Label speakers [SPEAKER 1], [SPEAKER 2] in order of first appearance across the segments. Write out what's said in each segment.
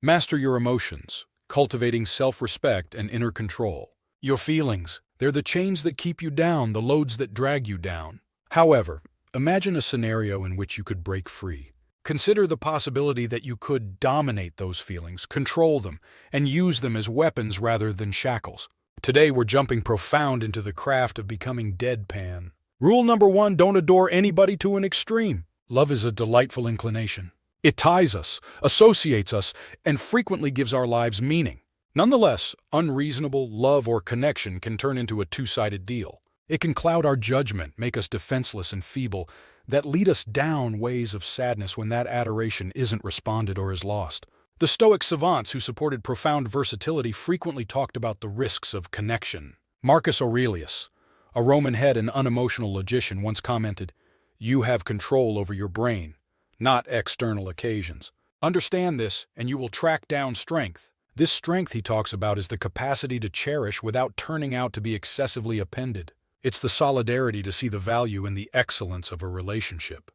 [SPEAKER 1] Master your emotions, cultivating self-respect and inner control. Your feelings, they're the chains that keep you down, the loads that drag you down. However, imagine a scenario in which you could break free. Consider the possibility that you could dominate those feelings, control them, and use them as weapons rather than shackles. Today we're jumping profound into the craft of becoming deadpan. Rule number 1, don't adore anybody to an extreme. Love is a delightful inclination. It ties us, associates us, and frequently gives our lives meaning. Nonetheless, unreasonable love or connection can turn into a two-sided deal. It can cloud our judgment, make us defenseless and feeble, that lead us down ways of sadness when that adoration isn't responded or is lost. The Stoic savants who supported profound versatility frequently talked about the risks of connection. Marcus Aurelius, a Roman head and unemotional logician, once commented, "You have control over your brain, not external occasions. Understand this, and you will track down strength." This strength he talks about is the capacity to cherish without turning out to be excessively appended. It's the solidarity to see the value in the excellence of a relationship,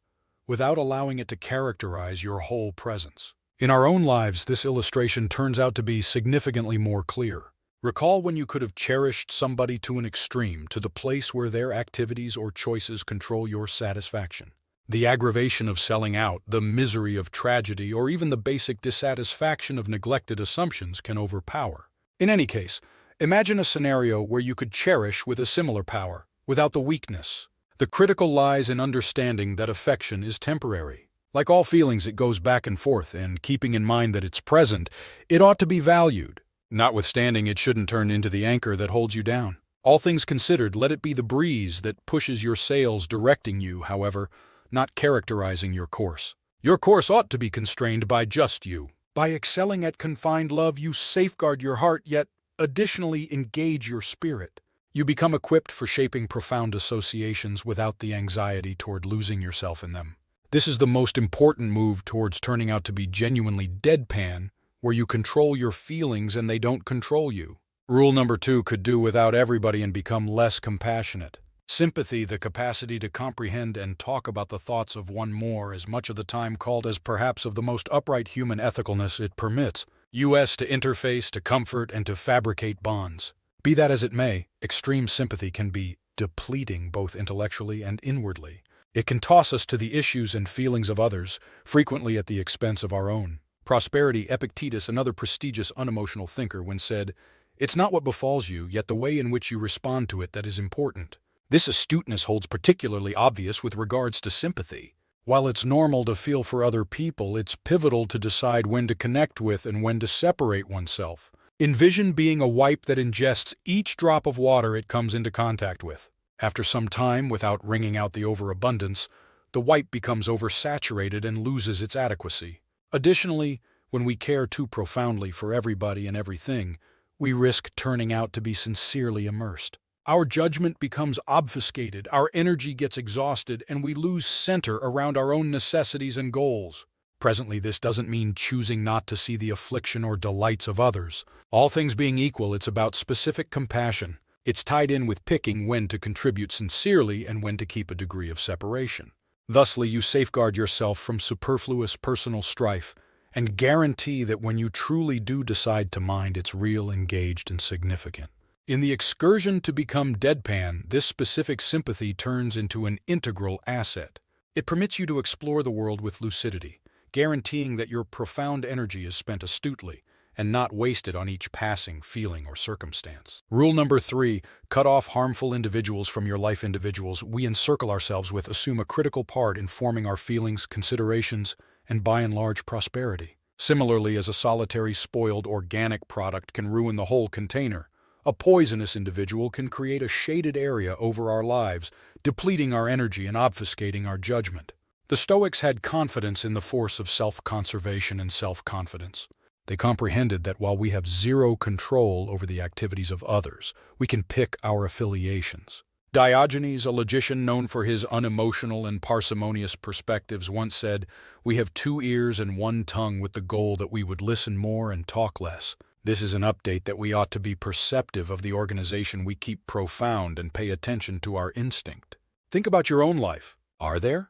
[SPEAKER 1] without allowing it to characterize your whole presence. In our own lives, this illustration turns out to be significantly more clear. Recall when you could have cherished somebody to an extreme, to the place where their activities or choices control your satisfaction. The aggravation of selling out, the misery of tragedy, or even the basic dissatisfaction of neglected assumptions can overpower. In any case, imagine a scenario where you could cherish with a similar power, without the weakness. The critical lies in understanding that affection is temporary. Like all feelings, it goes back and forth, and keeping in mind that it's present, it ought to be valued. Notwithstanding, it shouldn't turn into the anchor that holds you down. All things considered, let it be the breeze that pushes your sails, directing you, however, not characterizing your course. Your course ought to be constrained by just you. By excelling at confined love, you safeguard your heart, yet additionally engage your spirit. You become equipped for shaping profound associations without the anxiety toward losing yourself in them. This is the most important move towards turning out to be genuinely deadpan, where you control your feelings and they don't control you. Rule number 2, could do without everybody and become less compassionate. Sympathy, the capacity to comprehend and talk about the thoughts of one more, is much of the time called as perhaps of the most upright human ethicalness it permits. U.S. to interface, to comfort, and to fabricate bonds. Be that as it may, extreme sympathy can be depleting both intellectually and inwardly. It can toss us to the issues and feelings of others, frequently at the expense of our own. Prosperity, Epictetus, another prestigious unemotional thinker, once said, "It's not what befalls you, yet the way in which you respond to it that is important." This astuteness holds particularly obvious with regards to sympathy. While it's normal to feel for other people, it's pivotal to decide when to connect with and when to separate oneself. Envision being a wipe that ingests each drop of water it comes into contact with. After some time, without wringing out the overabundance, the wipe becomes oversaturated and loses its adequacy. Additionally, when we care too profoundly for everybody and everything, we risk turning out to be sincerely immersed. Our judgment becomes obfuscated, our energy gets exhausted, and we lose center around our own necessities and goals. Presently, this doesn't mean choosing not to see the affliction or delights of others. All things being equal, it's about specific compassion. It's tied in with picking when to contribute sincerely and when to keep a degree of separation. Thusly, you safeguard yourself from superfluous personal strife and guarantee that when you truly do decide to mind, it's real, engaged, and significant. In the excursion to become deadpan, this specific sympathy turns into an integral asset. It permits you to explore the world with lucidity, guaranteeing that your profound energy is spent astutely and not wasted on each passing feeling or circumstance. Rule number 3, cut off harmful individuals from your life. Individuals we encircle ourselves with assume a critical part in forming our feelings, considerations, and by and large prosperity. Similarly, as a solitary, spoiled, organic product can ruin the whole container, a poisonous individual can create a shaded area over our lives, depleting our energy and obfuscating our judgment. The Stoics had confidence in the force of self-conservation and self-confidence. They comprehended that while we have zero control over the activities of others, we can pick our affiliations. Diogenes, a logician known for his unemotional and parsimonious perspectives, once said, "We have 2 ears and 1 tongue with the goal that we would listen more and talk less." This is an update that we ought to be perceptive of the organization we keep profound and pay attention to our instinct. Think about your own life. Are there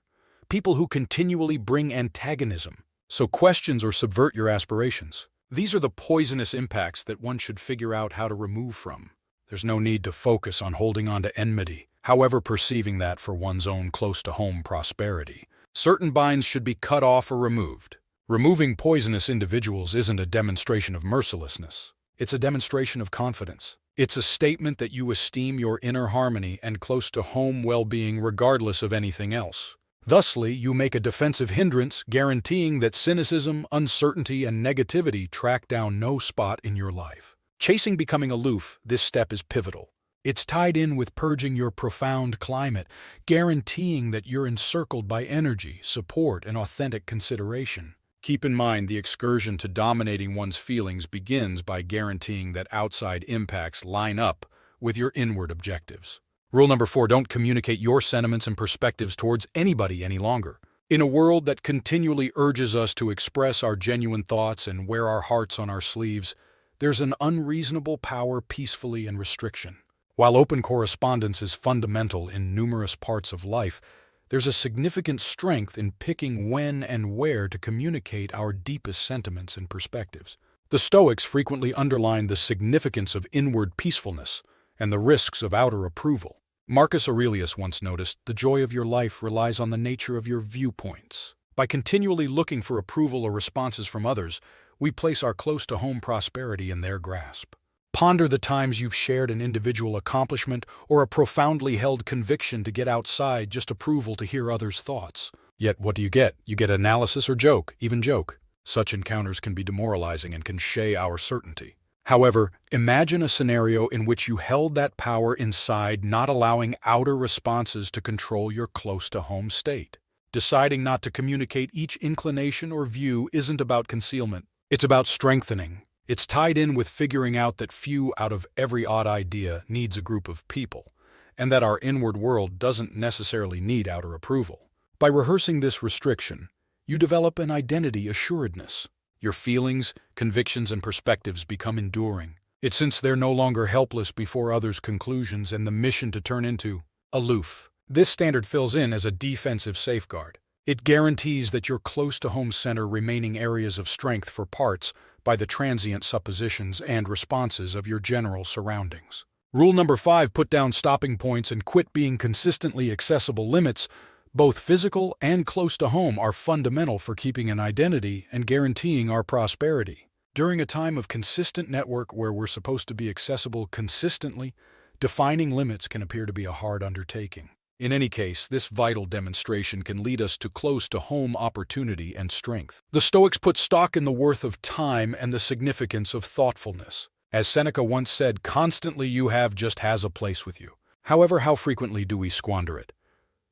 [SPEAKER 1] people who continually bring antagonism, so questions or subvert your aspirations? These are the poisonous impacts that one should figure out how to remove from. There's no need to focus on holding on to enmity, however perceiving that for one's own close-to-home prosperity. Certain binds should be cut off or removed. Removing poisonous individuals isn't a demonstration of mercilessness. It's a demonstration of confidence. It's a statement that you esteem your inner harmony and close-to-home well-being regardless of anything else. Thusly, you make a defensive hindrance, guaranteeing that cynicism, uncertainty, and negativity track down no spot in your life. Chasing becoming aloof, this step is pivotal. It's tied in with purging your profound climate, guaranteeing that you're encircled by energy, support, and authentic consideration. Keep in mind, the excursion to dominating one's feelings begins by guaranteeing that outside impacts line up with your inward objectives. Rule number 4, don't communicate your sentiments and perspectives towards anybody any longer. In a world that continually urges us to express our genuine thoughts and wear our hearts on our sleeves, there's an unreasonable power peacefully in restriction. While open correspondence is fundamental in numerous parts of life, there's a significant strength in picking when and where to communicate our deepest sentiments and perspectives. The Stoics frequently underline the significance of inward peacefulness and the risks of outer approval. Marcus Aurelius once noticed, "The joy of your life relies on the nature of your viewpoints." By continually looking for approval or responses from others, we place our close-to-home prosperity in their grasp. Ponder the times you've shared an individual accomplishment or a profoundly held conviction to get outside just approval to hear others' thoughts. Yet what do? You get analysis or joke, even joke. Such encounters can be demoralizing and can shake our certainty. However, imagine a scenario in which you held that power inside, not allowing outer responses to control your close-to-home state. Deciding not to communicate each inclination or view isn't about concealment. It's about strengthening. It's tied in with figuring out that few out of every odd idea needs a group of people, and that our inward world doesn't necessarily need outer approval. By rehearsing this restriction, you develop an identity assuredness. Your feelings, convictions, and perspectives become enduring. It's since they're no longer helpless before others' conclusions and the mission to turn into aloof. This standard fills in as a defensive safeguard. It guarantees that your close-to-home center remaining areas of strength for parts by the transient suppositions and responses of your general surroundings. Rule number 5, put down stopping points and quit being consistently accessible limits. Both physical and close to home are fundamental for keeping an identity and guaranteeing our prosperity. During a time of consistent network where we're supposed to be accessible consistently, defining limits can appear to be a hard undertaking. In any case, this vital demonstration can lead us to close-to-home opportunity and strength. The Stoics put stock in the worth of time and the significance of thoughtfulness. As Seneca once said, "Constantly you have just has a place with you." However, how frequently do we squander it?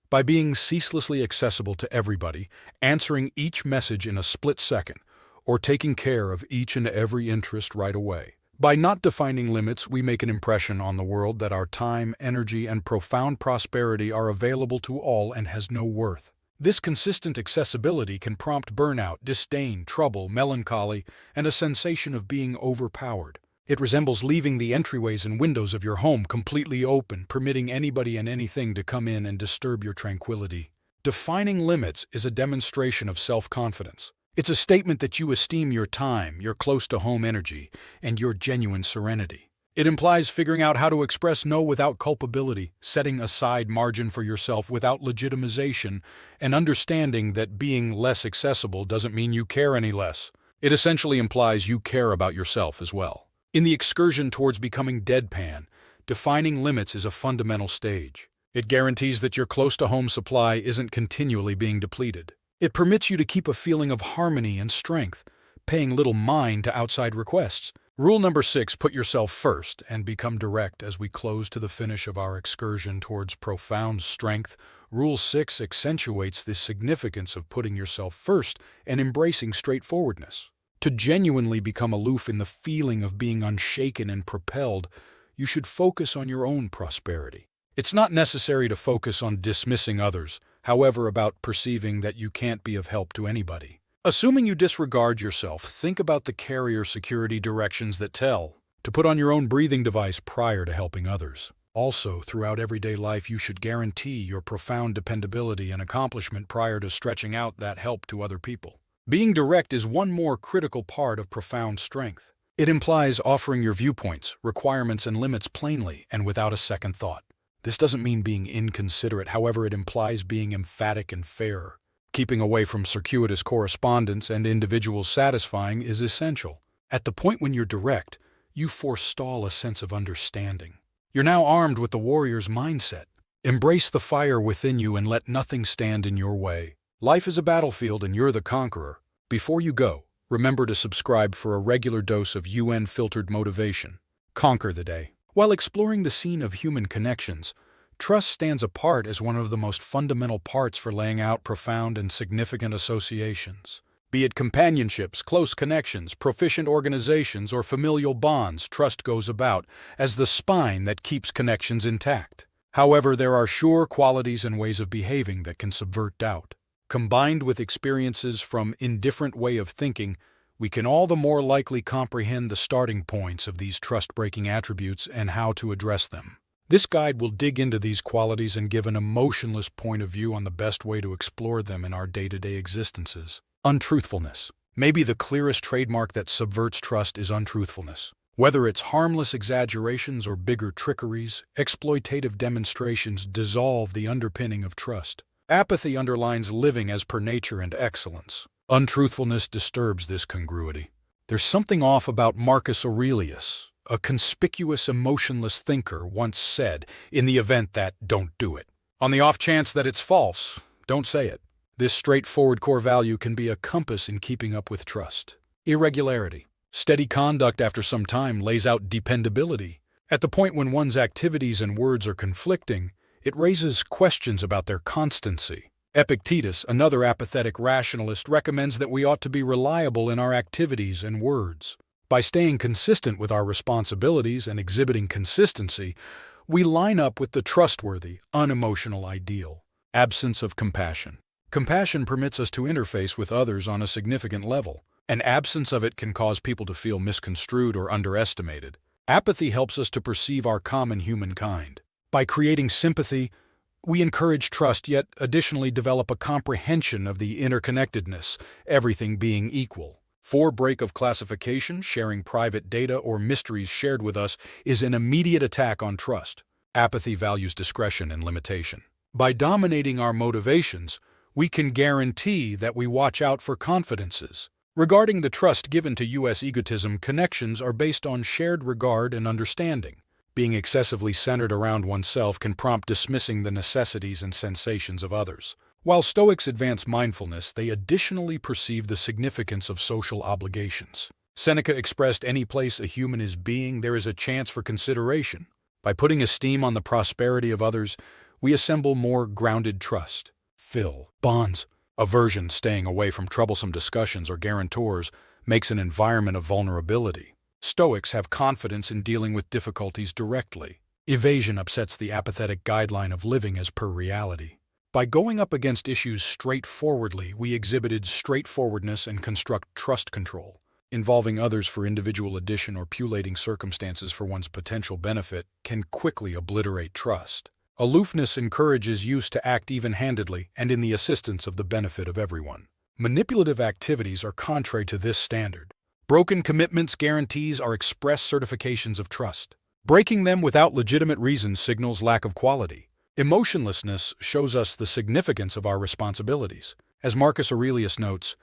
[SPEAKER 1] By being ceaselessly accessible to everybody, answering each message in a split second, or taking care of each and every interest right away. By not defining limits, we make an impression on the world that our time, energy, and profound prosperity are available to all and has no worth. This consistent accessibility can prompt burnout, disdain, trouble, melancholy, and a sensation of being overpowered. It resembles leaving the entryways and windows of your home completely open, permitting anybody and anything to come in and disturb your tranquility. Defining limits is a demonstration of self-confidence. It's a statement that you esteem your time, your close-to-home energy, and your genuine serenity. It implies figuring out how to express no without culpability, setting aside margin for yourself without legitimization, and understanding that being less accessible doesn't mean you care any less. It essentially implies you care about yourself as well. In the excursion towards becoming deadpan, defining limits is a fundamental stage. It guarantees that your close-to-home supply isn't continually being depleted. It permits you to keep a feeling of harmony and strength, paying little mind to outside requests. Rule number 6, put yourself first and become direct as we close to the finish of our excursion towards profound strength. Rule 6 accentuates the significance of putting yourself first and embracing straightforwardness. To genuinely become aloof in the feeling of being unshaken and propelled, you should focus on your own prosperity. It's not necessary to focus on dismissing others, however, about perceiving that you can't be of help to anybody. Assuming you disregard yourself, think about the carrier security directions that tell to put on your own breathing device prior to helping others. Also, throughout everyday life, you should guarantee your profound dependability and accomplishment prior to stretching out that help to other people. Being direct is one more critical part of profound strength. It implies offering your viewpoints, requirements, and limits plainly and without a second thought. This doesn't mean being inconsiderate, however, it implies being emphatic and fair. Keeping away from circuitous correspondence and individual satisfying is essential. At the point when you're direct, you forestall a sense of understanding. You're now armed with the warrior's mindset. Embrace the fire within you and let nothing stand in your way. Life is a battlefield and you're the conqueror. Before you go, remember to subscribe for a regular dose of UN-filtered motivation. Conquer the day. While exploring the scene of human connections, trust stands apart as one of the most fundamental parts for laying out profound and significant associations. Be it companionships, close connections, proficient organizations, or familial bonds, trust goes about as the spine that keeps connections intact. However, there are sure qualities and ways of behaving that can subvert doubt. Combined with experiences from indifferent way of thinking, we can all the more likely comprehend the starting points of these trust-breaking attributes and how to address them. This guide will dig into these qualities and give an emotionless point of view on the best way to explore them in our day-to-day existences. Untruthfulness. Maybe the clearest trademark that subverts trust is untruthfulness. Whether it's harmless exaggerations or bigger trickeries, exploitative demonstrations dissolve the underpinning of trust. Apathy underlines living as per nature and excellence. Untruthfulness disturbs this congruity. There's something off about Marcus Aurelius, a conspicuous emotionless thinker, once said, in the event that, don't do it. On the off chance that it's false, don't say it. This straightforward core value can be a compass in keeping up with trust. Irregularity. Steady conduct after some time lays out dependability. At the point when one's activities and words are conflicting, it raises questions about their constancy. Epictetus, another apathetic rationalist, recommends that we ought to be reliable in our activities and words. By staying consistent with our responsibilities and exhibiting consistency, we line up with the trustworthy, unemotional ideal. Absence of compassion. Compassion permits us to interface with others on a significant level. An absence of it can cause people to feel misconstrued or underestimated. Apathy helps us to perceive our common humankind. By creating sympathy, we encourage trust, yet additionally develop a comprehension of the interconnectedness, everything being equal. Break of classification, sharing private data, or mysteries shared with us is an immediate attack on trust. Apathy values discretion and limitation. By dominating our motivations, we can guarantee that we watch out for confidences. Regarding the trust given to U.S. egotism, connections are based on shared regard and understanding. Being excessively centered around oneself can prompt dismissing the necessities and sensations of others. While Stoics advance mindfulness, they additionally perceive the significance of social obligations. Seneca expressed, "Any place a human is being, there is a chance for consideration." By putting esteem on the prosperity of others, we assemble more grounded trust. Bonds. Aversion, staying away from troublesome discussions or guarantors, makes an environment of vulnerability. Stoics have confidence in dealing with difficulties directly. Evasion upsets the apathetic guideline of living as per reality. By going up against issues straightforwardly, we exhibited straightforwardness and construct trust control. Involving others for individual addition or pulating circumstances for one's potential benefit can quickly obliterate trust. Aloofness encourages use to act even-handedly and in the assistance of the benefit of everyone. Manipulative activities are contrary to this standard. Broken commitments, guarantees are express certifications of trust. Breaking them without legitimate reasons signals lack of quality. Emotionlessness shows us the significance of our responsibilities. As Marcus Aurelius notes,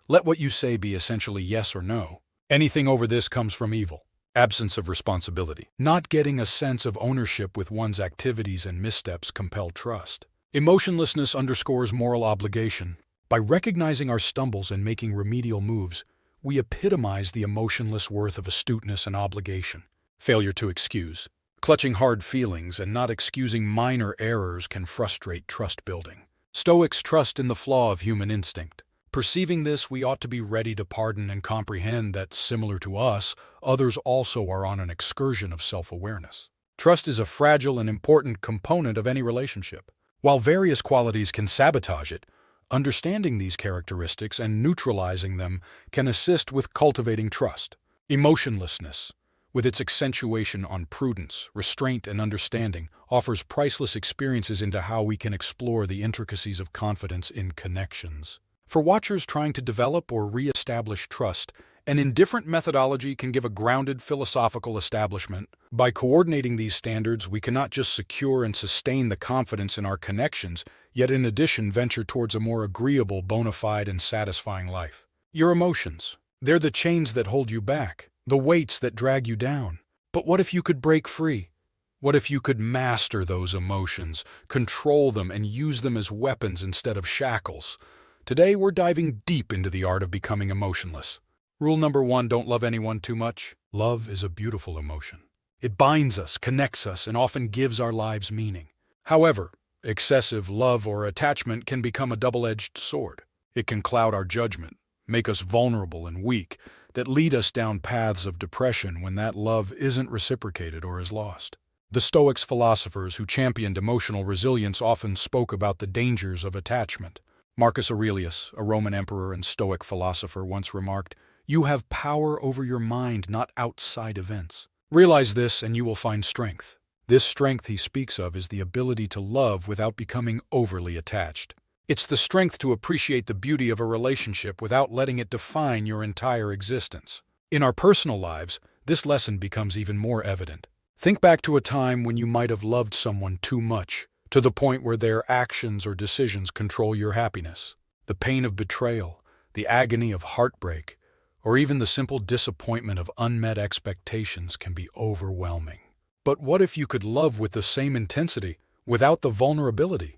[SPEAKER 1] let what you say be essentially yes or no. Anything over this comes from evil. Absence of responsibility. Not getting a sense of ownership with one's activities and missteps compel trust. Emotionlessness underscores moral obligation. By recognizing our stumbles and making remedial moves, we epitomize the emotionless worth of astuteness and obligation. Failure to excuse. Clutching hard feelings and not excusing minor errors can frustrate trust building. Stoics trust in the flaw of human instinct. Perceiving this, we ought to be ready to pardon and comprehend that, similar to us, others also are on an excursion of self-awareness. Trust is a fragile and important component of any relationship. While various qualities can sabotage it, understanding these characteristics and neutralizing them can assist with cultivating trust. Emotionlessness, with its accentuation on prudence, restraint, and understanding, offers priceless experiences into how we can explore the intricacies of confidence in connections. For watchers trying to develop or re-establish trust, an indifferent methodology can give a grounded philosophical establishment. By coordinating these standards, we cannot just secure and sustain the confidence in our connections, yet in addition venture towards a more agreeable, bona fide, and satisfying life. Your emotions. They're the chains that hold you back, the weights that drag you down. But what if you could break free? What if you could master those emotions, control them, and use them as weapons instead of shackles? Today, we're diving deep into the art of becoming emotionless. Rule number 1, don't love anyone too much. Love is a beautiful emotion. It binds us, connects us, and often gives our lives meaning. However, excessive love or attachment can become a double-edged sword. It can cloud our judgment, make us vulnerable and weak, that lead us down paths of depression when that love isn't reciprocated or is lost. The Stoics philosophers who championed emotional resilience often spoke about the dangers of attachment. Marcus Aurelius, a Roman emperor and Stoic philosopher, once remarked, "You have power over your mind, not outside events. Realize this and you will find strength." This strength he speaks of is the ability to love without becoming overly attached. It's the strength to appreciate the beauty of a relationship without letting it define your entire existence. In our personal lives, this lesson becomes even more evident. Think back to a time when you might have loved someone too much, to the point where their actions or decisions control your happiness. The pain of betrayal, the agony of heartbreak, or even the simple disappointment of unmet expectations can be overwhelming. But what if you could love with the same intensity, without the vulnerability?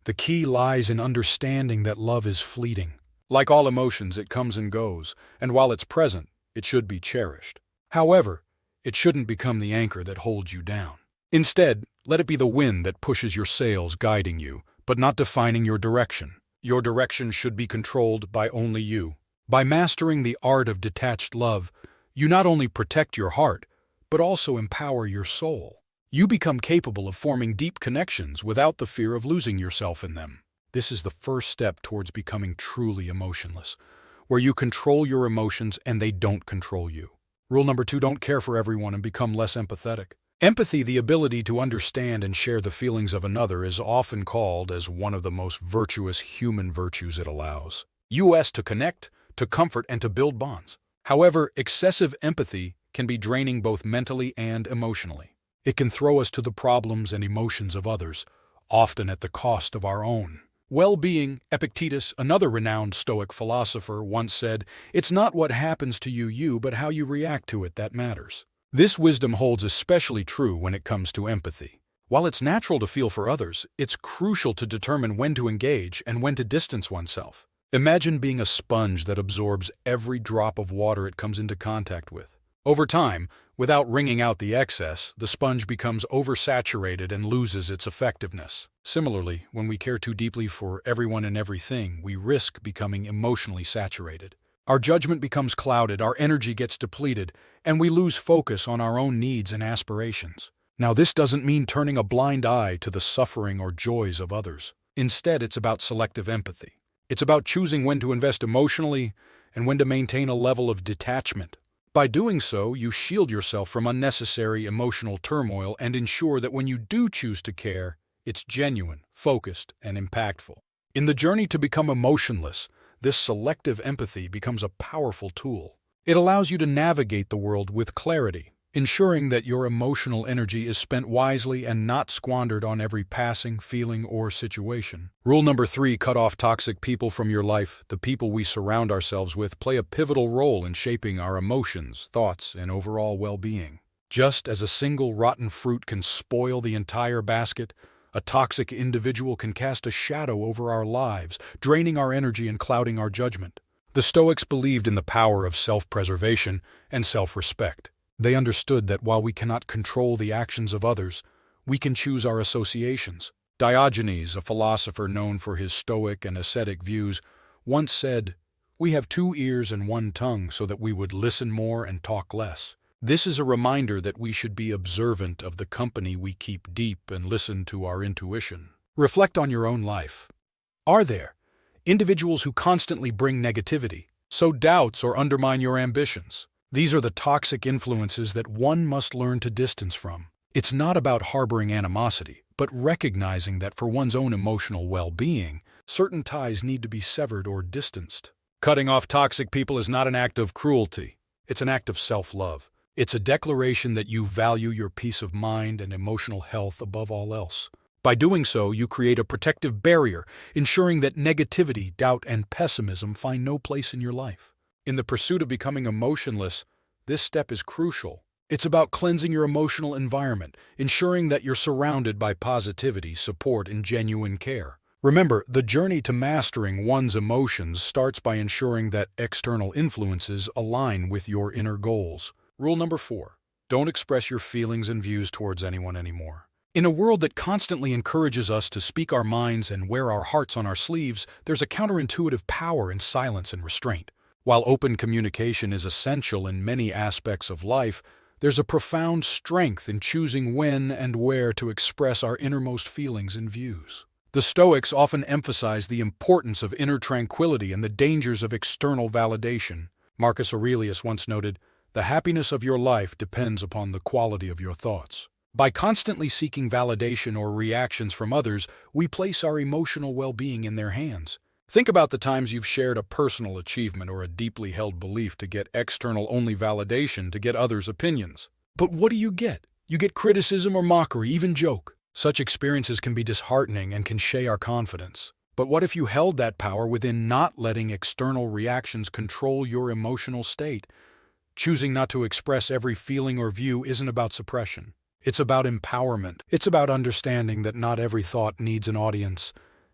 [SPEAKER 1] The key lies in understanding that love is fleeting. Like all emotions, it comes and goes, and while it's present, it should be cherished. However, it shouldn't become the anchor that holds you down. Instead, let it be the wind that pushes your sails, guiding you, but not defining your direction. Your direction should be controlled by only you. By mastering the art of detached love, you not only protect your heart, but also empower your soul. You become capable of forming deep connections without the fear of losing yourself in them. This is the first step towards becoming truly emotionless, where you control your emotions and they don't control you. Rule number 2, don't care for everyone and become less empathetic. Empathy, the ability to understand and share the feelings of another, is often called as one of the most virtuous human virtues it allows us to connect, to comfort, and to build bonds. However, excessive empathy can be draining both mentally and emotionally. It can throw us to the problems and emotions of others, often at the cost of our own well-being. Epictetus, another renowned Stoic philosopher, once said, "It's not what happens to you, but how you react to it that matters." This wisdom holds especially true when it comes to empathy. While it's natural to feel for others, it's crucial to determine when to engage and when to distance oneself. Imagine being a sponge that absorbs every drop of water it comes into contact with. Over time, without wringing out the excess, the sponge becomes oversaturated and loses its effectiveness. Similarly, when we care too deeply for everyone and everything, we risk becoming emotionally saturated. Our judgment becomes clouded, our energy gets depleted, and we lose focus on our own needs and aspirations. Now, this doesn't mean turning a blind eye to the suffering or joys of others. Instead, it's about selective empathy. It's about choosing when to invest emotionally and when to maintain a level of detachment. By doing so, you shield yourself from unnecessary emotional turmoil and ensure that when you do choose to care, it's genuine, focused, and impactful. In the journey to become emotionless, this selective empathy becomes a powerful tool. It allows you to navigate the world with clarity, ensuring that your emotional energy is spent wisely and not squandered on every passing feeling or situation. Rule number 3, cut off toxic people from your life. The people we surround ourselves with play a pivotal role in shaping our emotions, thoughts, and overall well-being. Just as a single rotten fruit can spoil the entire basket, a toxic individual can cast a shadow over our lives, draining our energy and clouding our judgment. The Stoics believed in the power of self-preservation and self-respect. They understood that while we cannot control the actions of others, we can choose our associations. Diogenes, a philosopher known for his Stoic and ascetic views, once said, "We have 2 ears and 1 tongue so that we would listen more and talk less." This is a reminder that we should be observant of the company we keep deep and listen to our intuition. Reflect on your own life. Are there individuals who constantly bring negativity, sow doubts, or undermine your ambitions? These are the toxic influences that one must learn to distance from. It's not about harboring animosity, but recognizing that for one's own emotional well-being, certain ties need to be severed or distanced. Cutting off toxic people is not an act of cruelty. It's an act of self-love. It's a declaration that you value your peace of mind and emotional health above all else. By doing so, you create a protective barrier, ensuring that negativity, doubt, and pessimism find no place in your life. In the pursuit of becoming emotionless, this step is crucial. It's about cleansing your emotional environment, ensuring that you're surrounded by positivity, support, and genuine care. Remember, the journey to mastering one's emotions starts by ensuring that external influences align with your inner goals. Rule number 4. Don't express your feelings and views towards anyone anymore. In a world that constantly encourages us to speak our minds and wear our hearts on our sleeves, there's a counterintuitive power in silence and restraint. While open communication is essential in many aspects of life, there's a profound strength in choosing when and where to express our innermost feelings and views. The Stoics often emphasize the importance of inner tranquility and the dangers of external validation. Marcus Aurelius once noted, "The happiness of your life depends upon the quality of your thoughts." By constantly seeking validation or reactions from others, we place our emotional well-being in their hands. Think about the times you've shared a personal achievement or a deeply held belief to get external-only validation to get others' opinions. But what do? You get criticism or mockery, even joke. Such experiences can be disheartening and can shake our confidence. But what if you held that power within, not letting external reactions control your emotional state? Choosing not to express every feeling or view isn't about suppression. It's about empowerment. It's about understanding that not every thought needs an audience,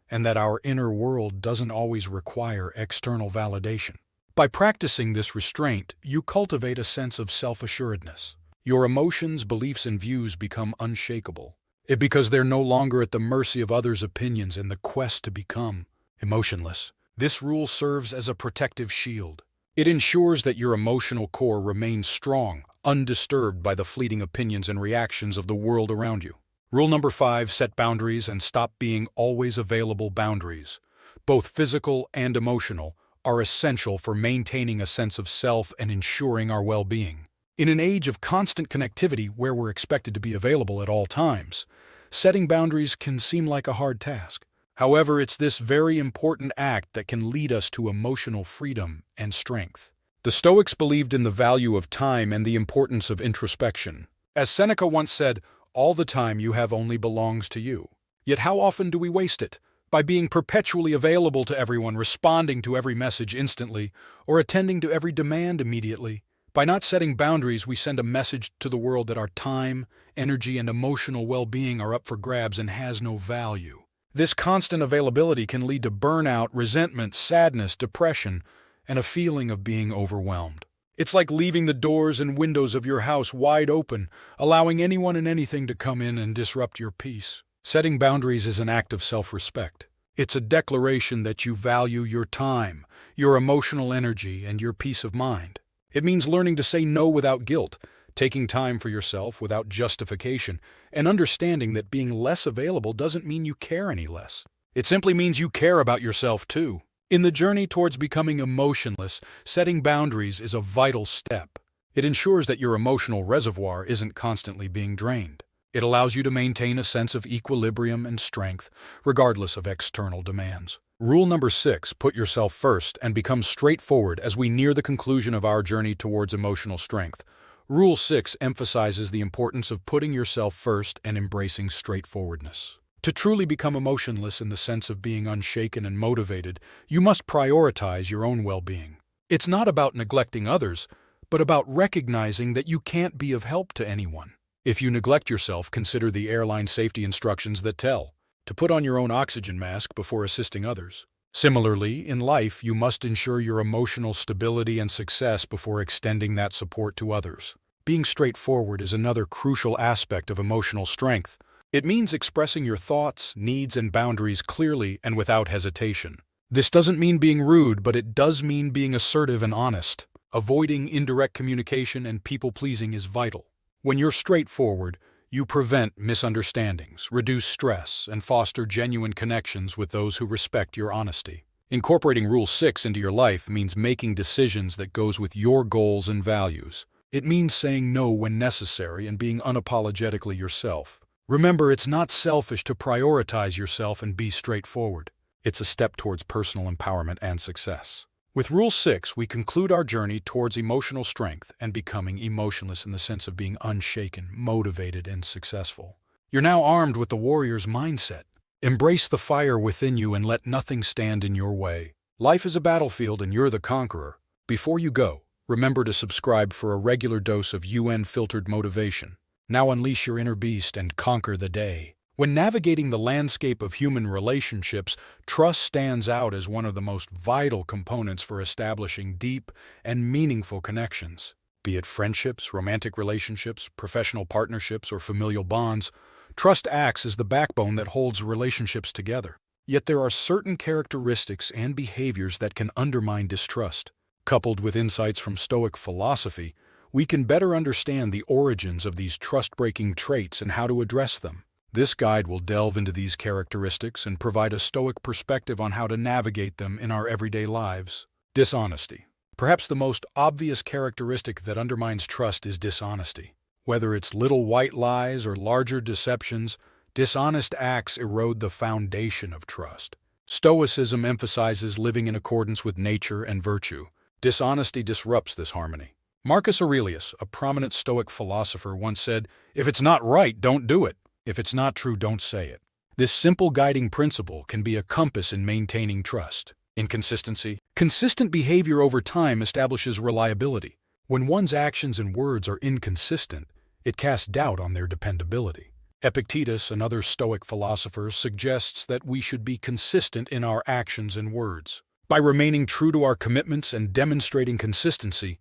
[SPEAKER 1] and that our inner world doesn't always require external validation. By practicing this restraint, you cultivate a sense of self-assuredness. Your emotions, beliefs, and views become unshakable. Because they're no longer at the mercy of others' opinions in the quest to become emotionless. This rule serves as a protective shield. It ensures that your emotional core remains strong, undisturbed by the fleeting opinions and reactions of the world around you. Rule number 5, set boundaries and stop being always available. Boundaries, both physical and emotional, are essential for maintaining a sense of self and ensuring our well-being. In an age of constant connectivity where we're expected to be available at all times, setting boundaries can seem like a hard task. However, it's this very important act that can lead us to emotional freedom and strength. The Stoics believed in the value of time and the importance of introspection. As Seneca once said, "All the time you have only belongs to you." Yet how often do we waste it? By being perpetually available to everyone, responding to every message instantly, or attending to every demand immediately. By not setting boundaries, we send a message to the world that our time, energy, and emotional well-being are up for grabs and has no value. This constant availability can lead to burnout, resentment, sadness, depression, and a feeling of being overwhelmed. It's like leaving the doors and windows of your house wide open, allowing anyone and anything to come in and disrupt your peace. Setting boundaries is an act of self-respect. It's a declaration that you value your time, your emotional energy, and your peace of mind. It means learning to say no without guilt, taking time for yourself without justification, and understanding that being less available doesn't mean you care any less. It simply means you care about yourself too. In the journey towards becoming emotionless, setting boundaries is a vital step. It ensures that your emotional reservoir isn't constantly being drained. It allows you to maintain a sense of equilibrium and strength, regardless of external demands. Rule number 6, put yourself first and become straightforward as we near the conclusion of our journey towards emotional strength. Rule 6 emphasizes the importance of putting yourself first and embracing straightforwardness. To truly become emotionless in the sense of being unshaken and motivated, you must prioritize your own well-being. It's not about neglecting others, but about recognizing that you can't be of help to anyone. If you neglect yourself, consider the airline safety instructions that tell to put on your own oxygen mask before assisting others. Similarly, in life, you must ensure your emotional stability and success before extending that support to others. Being straightforward is another crucial aspect of emotional strength. It means expressing your thoughts, needs, and boundaries clearly and without hesitation. This doesn't mean being rude, but it does mean being assertive and honest. Avoiding indirect communication and people-pleasing is vital. When you're straightforward, you prevent misunderstandings, reduce stress, and foster genuine connections with those who respect your honesty. Incorporating Rule 6 into your life means making decisions that goes with your goals and values. It means saying no when necessary and being unapologetically yourself. Remember, it's not selfish to prioritize yourself and be straightforward. It's a step towards personal empowerment and success. With Rule 6, we conclude our journey towards emotional strength and becoming emotionless in the sense of being unshaken, motivated, and successful. You're now armed with the warrior's mindset. Embrace the fire within you and let nothing stand in your way. Life is a battlefield and you're the conqueror. Before you go, remember to subscribe for a regular dose of UN-filtered motivation. Now unleash your inner beast and conquer the day. When navigating the landscape of human relationships, trust stands out as one of the most vital components for establishing deep and meaningful connections. Be it friendships, romantic relationships, professional partnerships, or familial bonds, trust acts as the backbone that holds relationships together. Yet there are certain characteristics and behaviors that can undermine distrust. Coupled with insights from Stoic philosophy, we can better understand the origins of these trust-breaking traits and how to address them. This guide will delve into these characteristics and provide a Stoic perspective on how to navigate them in our everyday lives. Dishonesty. Perhaps the most obvious characteristic that undermines trust is dishonesty. Whether it's little white lies or larger deceptions, dishonest acts erode the foundation of trust. Stoicism emphasizes living in accordance with nature and virtue. Dishonesty disrupts this harmony. Marcus Aurelius, a prominent Stoic philosopher, once said, "If it's not right, don't do it. If it's not true, don't say it." This simple guiding principle can be a compass in maintaining trust. Inconsistency. Consistent behavior over time establishes reliability. When one's actions and words are inconsistent, it casts doubt on their dependability. Epictetus, another Stoic philosopher, suggests that we should be consistent in our actions and words. By remaining true to our commitments and demonstrating consistency,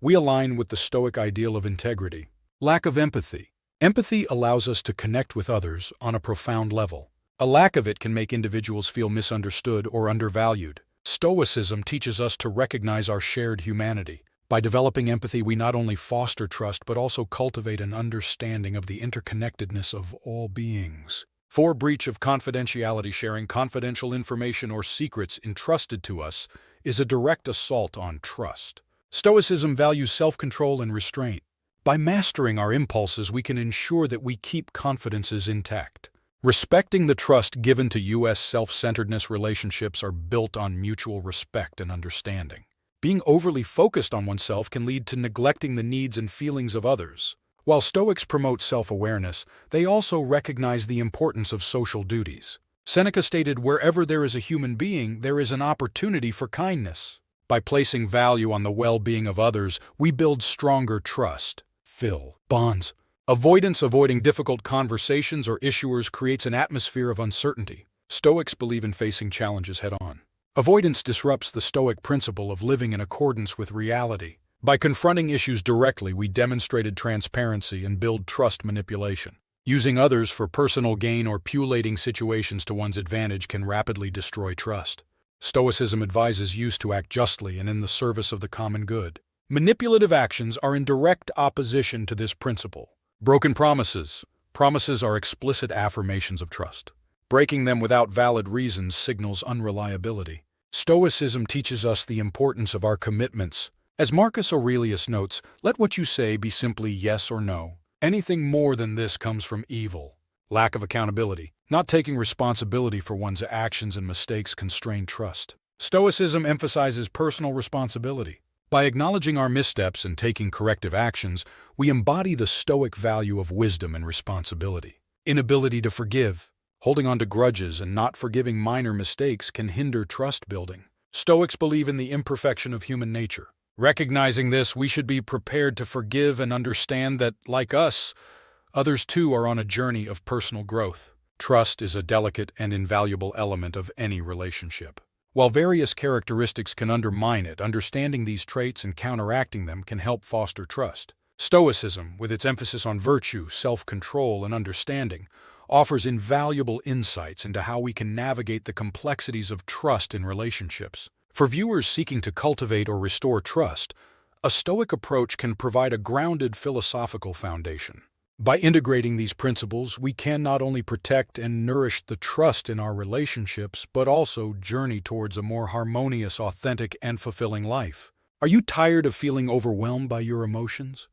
[SPEAKER 1] we align with the Stoic ideal of integrity. Lack of empathy. Empathy allows us to connect with others on a profound level. A lack of it can make individuals feel misunderstood or undervalued. Stoicism teaches us to recognize our shared humanity. By developing empathy, we not only foster trust but also cultivate an understanding of the interconnectedness of all beings. 4. Breach of confidentiality. Sharing confidential information or secrets entrusted to us is a direct assault on trust. Stoicism values self-control and restraint. By mastering our impulses, we can ensure that we keep confidences intact. Respecting the trust given to U.S. self-centeredness. Relationships are built on mutual respect and understanding. Being overly focused on oneself can lead to neglecting the needs and feelings of others. While Stoics promote self-awareness, they also recognize the importance of social duties. Seneca stated, "Wherever there is a human being, there is an opportunity for kindness." By placing value on the well-being of others, we build stronger trust. Bonds. Avoiding difficult conversations or issues creates an atmosphere of uncertainty. Stoics believe in facing challenges head-on. Avoidance disrupts the Stoic principle of living in accordance with reality. By confronting issues directly, we demonstrated transparency and build trust. Manipulation. Using others for personal gain or pullating situations to one's advantage can rapidly destroy trust. Stoicism advises use to act justly and in the service of the common good. Manipulative actions are in direct opposition to this principle. Broken promises. Promises are explicit affirmations of trust. Breaking them without valid reasons signals unreliability. Stoicism teaches us the importance of our commitments. As Marcus Aurelius notes, let what you say be simply yes or no. Anything more than this comes from evil. Lack of accountability. Not taking responsibility for one's actions and mistakes constrain trust. Stoicism emphasizes personal responsibility. By acknowledging our missteps and taking corrective actions, we embody the Stoic value of wisdom and responsibility. Inability to forgive. Holding on to grudges and not forgiving minor mistakes can hinder trust building. Stoics believe in the imperfection of human nature. Recognizing this, we should be prepared to forgive and understand that, like us, others too are on a journey of personal growth. Trust is a delicate and invaluable element of any relationship. While various characteristics can undermine it, understanding these traits and counteracting them can help foster trust. Stoicism, with its emphasis on virtue, self-control, and understanding, offers invaluable insights into how we can navigate the complexities of trust in relationships. For viewers seeking to cultivate or restore trust, a Stoic approach can provide a grounded philosophical foundation. By integrating these principles, we can not only protect and nourish the trust in our relationships, but also journey towards a more harmonious, authentic, and fulfilling life. Are you tired of feeling overwhelmed by your emotions?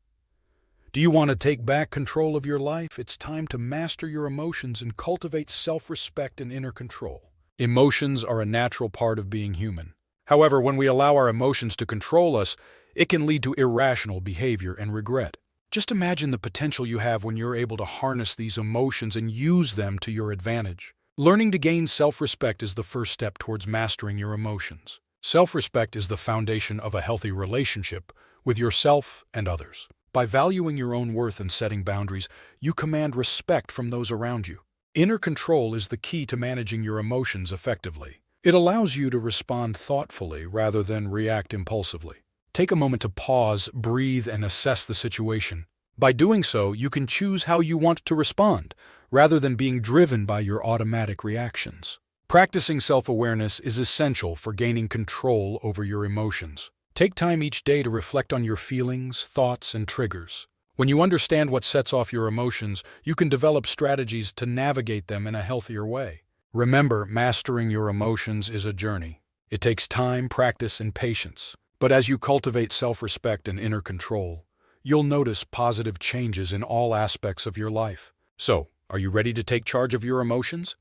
[SPEAKER 1] Do you want to take back control of your life? It's time to master your emotions and cultivate self-respect and inner control. Emotions are a natural part of being human. However, when we allow our emotions to control us, it can lead to irrational behavior and regret. Just imagine the potential you have when you're able to harness these emotions and use them to your advantage. Learning to gain self-respect is the first step towards mastering your emotions. Self-respect is the foundation of a healthy relationship with yourself and others. By valuing your own worth and setting boundaries, you command respect from those around you. Inner control is the key to managing your emotions effectively. It allows you to respond thoughtfully rather than react impulsively. Take a moment to pause, breathe, and assess the situation. By doing so, you can choose how you want to respond, rather than being driven by your automatic reactions. Practicing self-awareness is essential for gaining control over your emotions. Take time each day to reflect on your feelings, thoughts, and triggers. When you understand what sets off your emotions, you can develop strategies to navigate them in a healthier way. Remember, mastering your emotions is a journey. It takes time, practice, and patience. But as you cultivate self-respect and inner control, you'll notice positive changes in all aspects of your life. So, are you ready to take charge of your emotions?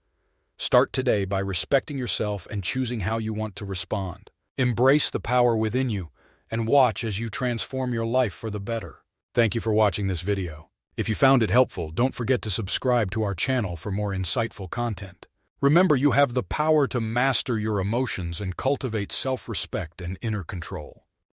[SPEAKER 1] Start today by respecting yourself and choosing how you want to respond. Embrace the power within you and watch as you transform your life for the better. Thank you for watching this video. If you found it helpful, don't forget to subscribe to our channel for more insightful content. Remember, you have the power to master your emotions and cultivate self-respect and inner control.